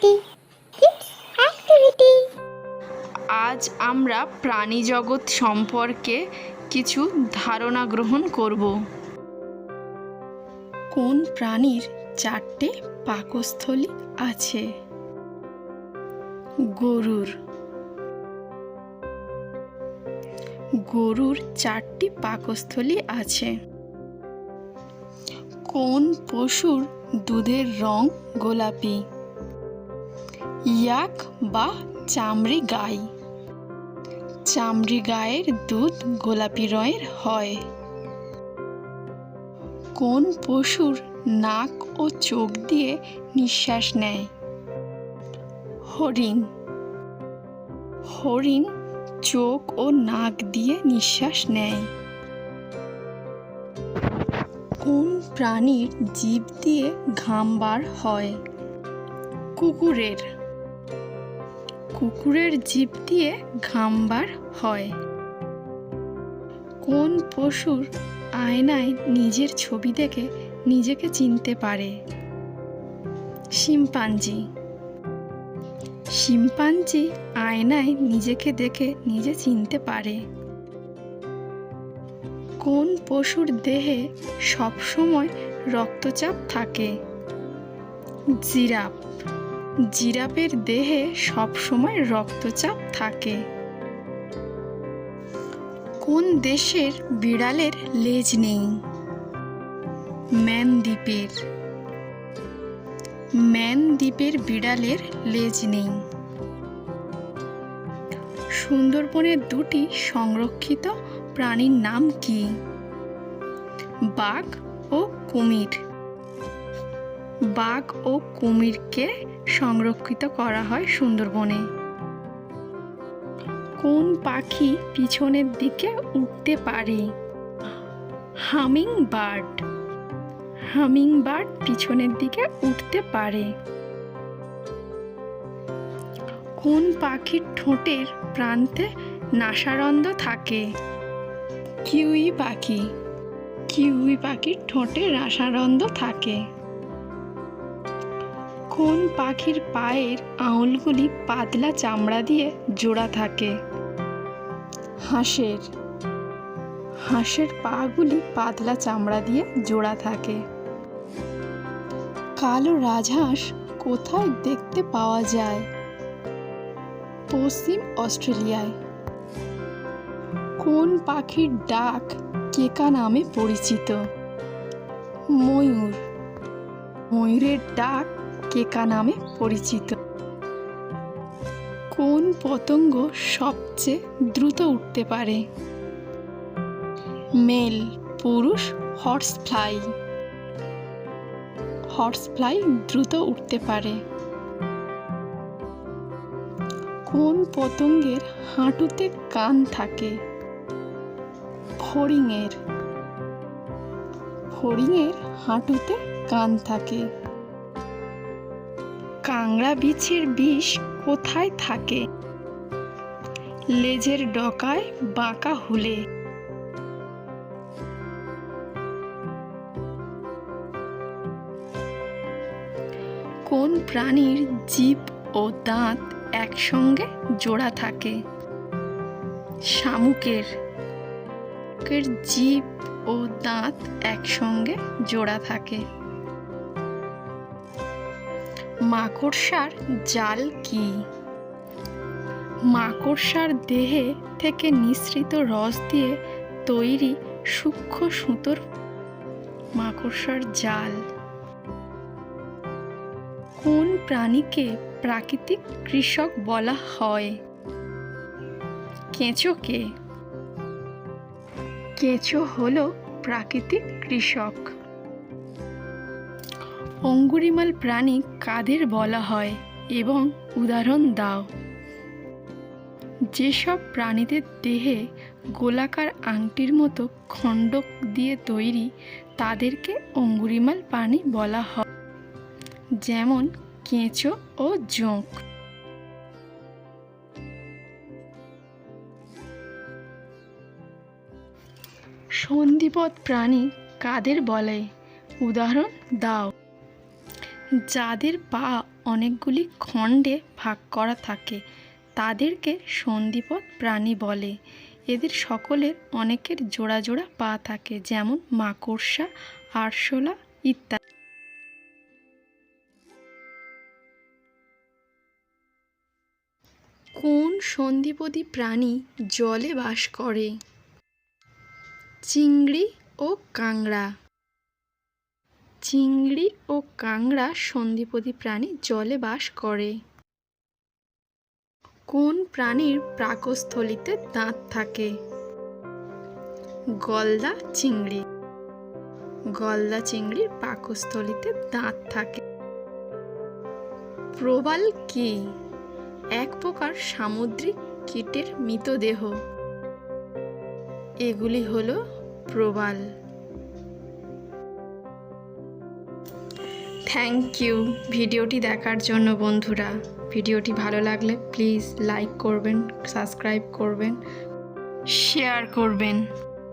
Activity kids activity. আজ আমরা প্রাণী জগৎ সম্পর্কে কিছু ধারণা গ্রহণ করব। কোন প্রাণীর 4টে পাকস্থলী আছে? গরুর। গরুর 4টি পাকস্থলী আছে। কোন পশুর দুধের রং গোলাপি? ইয়াক বা চামড়ি গাই। চামড়ি গায়ের দুধ গোলাপি রঙের হয়। কোন পশুর নাক ও চোখ দিয়ে নিঃশ্বাস নেয়? হরিণ। হরিণ চোখ ও নাক দিয়ে নিঃশ্বাস নেয়। কোন প্রাণীর জিভ দিয়ে ঘাম বার হয়? কুকুরের। কুকুরের জিভ দিয়ে ঘাম বার হয়। কোন পশুর আয়নায় নিজের ছবি দেখে নিজেকে চিনতে পারে? শিম্পাঞ্জি। শিম্পাঞ্জি আয়নায় নিজেকে দেখে নিজে চিনতে পারে। কোন পশুর দেহে সবসময় রক্তচাপ থাকে? জিরাফ। জিরাফের দেহে সবসময় রক্তচাপ থাকে। কোন দেশের বিড়ালের লেজ নেই? ম্যান দ্বীপের। ম্যান দ্বীপের বিড়ালের লেজ নেই। সুন্দরবনের 2টি সংরক্ষিত প্রাণীর নাম কি? বাঘ ও কুমির। বাঘ ও কুমিরকে সংরক্ষিত করা হয় সুন্দরবনে। কোন পাখি পিছনের দিকে উঠতে পারে? Humming bird. হামিং বার্ড পিছনের দিকে উঠতে পারে। কোন পাখির ঠোঁটের প্রান্তে নাসারন্ধ্র থাকে? কিউই পাখি। কিউই পাখির ঠোঁটে নাসারন্ধ্র থাকে। কোন পাখির পায়ের আঙুলগুলি পাতলা চামড়া দিয়ে জোড়া থাকে? হাঁসের। হাঁসের পাগুলি পাতলা চামড়া দিয়ে জোড়া থাকে। কালো রাজহাঁস কোথায় দেখতে পাওয়া যায়? পশ্চিম অস্ট্রেলিয়ায়। কোন পাখির ডাক কেকা নামে পরিচিত? ময়ূর। ময়ূরের ডাক কেকা নামে পরিচিত। কোন পতঙ্গ সবচেয়ে দ্রুত উঠতে পারে? মেল পুরুষ হর্সফ্লাই। হর্সফ্লাই দ্রুত উঠতে পারে। কোন পতঙ্গের হাঁটুতে কান থাকে? ফড়িংয়ের। ফড়িংয়ের হাঁটুতে কান থাকে। কাংড়া বিছের বিষ কোথায় থাকে? লেজের ডগায় বাঁকা হুলে। কোন প্রাণীর জিভ ও দাঁত একসঙ্গে জোড়া থাকে? শামুকের। জিভ ও দাঁত একসঙ্গে জোড়া থাকে। মাকড়সার জাল কি? মাকড়সার দেহে থেকে নিঃসৃত রস দিয়ে তৈরি সূক্ষ্ম সুতোর মাকড়সার জাল। কোন প্রাণীকে প্রাকৃতিক কৃষক বলা হয়? কেঁচোকে। কেঁচো হলো প্রাকৃতিক কৃষক। অঙ্গুরিমাল প্রাণী কাদের বলা হয় এবং উদাহরণ দাও। যেসব প্রাণীদের দেহে গোলাকার আংটির মতো খণ্ডক দিয়ে তৈরি তাদেরকে অঙ্গুরিমাল প্রাণী বলা হয়, যেমন কেঁচো ও জোঁক। সন্ধিপদ প্রাণী কাদের বলে? উদাহরণ দাও। যাদের পা অনেকগুলি খণ্ডে ভাগ করা থাকে তাদেরকে সন্ধিপদ প্রাণী বলে। এদের সকলের অনেকের জোড়া জোড়া পা থাকে, যেমন মাকড়সা, আরশোলা ইত্যাদি। কোন সন্ধিপদী প্রাণী জলে বাস করে? চিংড়ি ও কাঁংড়া। চিংড়ি ও কাঁংড়া সন্ধিপদী প্রাণী, জলে বাস করে। কোন প্রাণীর পাকস্থলীতে দাঁত থাকে? গলদা চিংড়ি। গলদা চিংড়ির পাকস্থলীতে দাঁত থাকে। প্রবাল কি? এক প্রকার সামুদ্রিক কীটের মৃতদেহ। এগুলি হলো প্রবাল। থ্যাংক ইউ ভিডিওটি দেখার জন্য বন্ধুরা। ভিডিওটি ভালো লাগলে প্লিজ লাইক করবেন, সাবস্ক্রাইব করবেন, শেয়ার করবেন।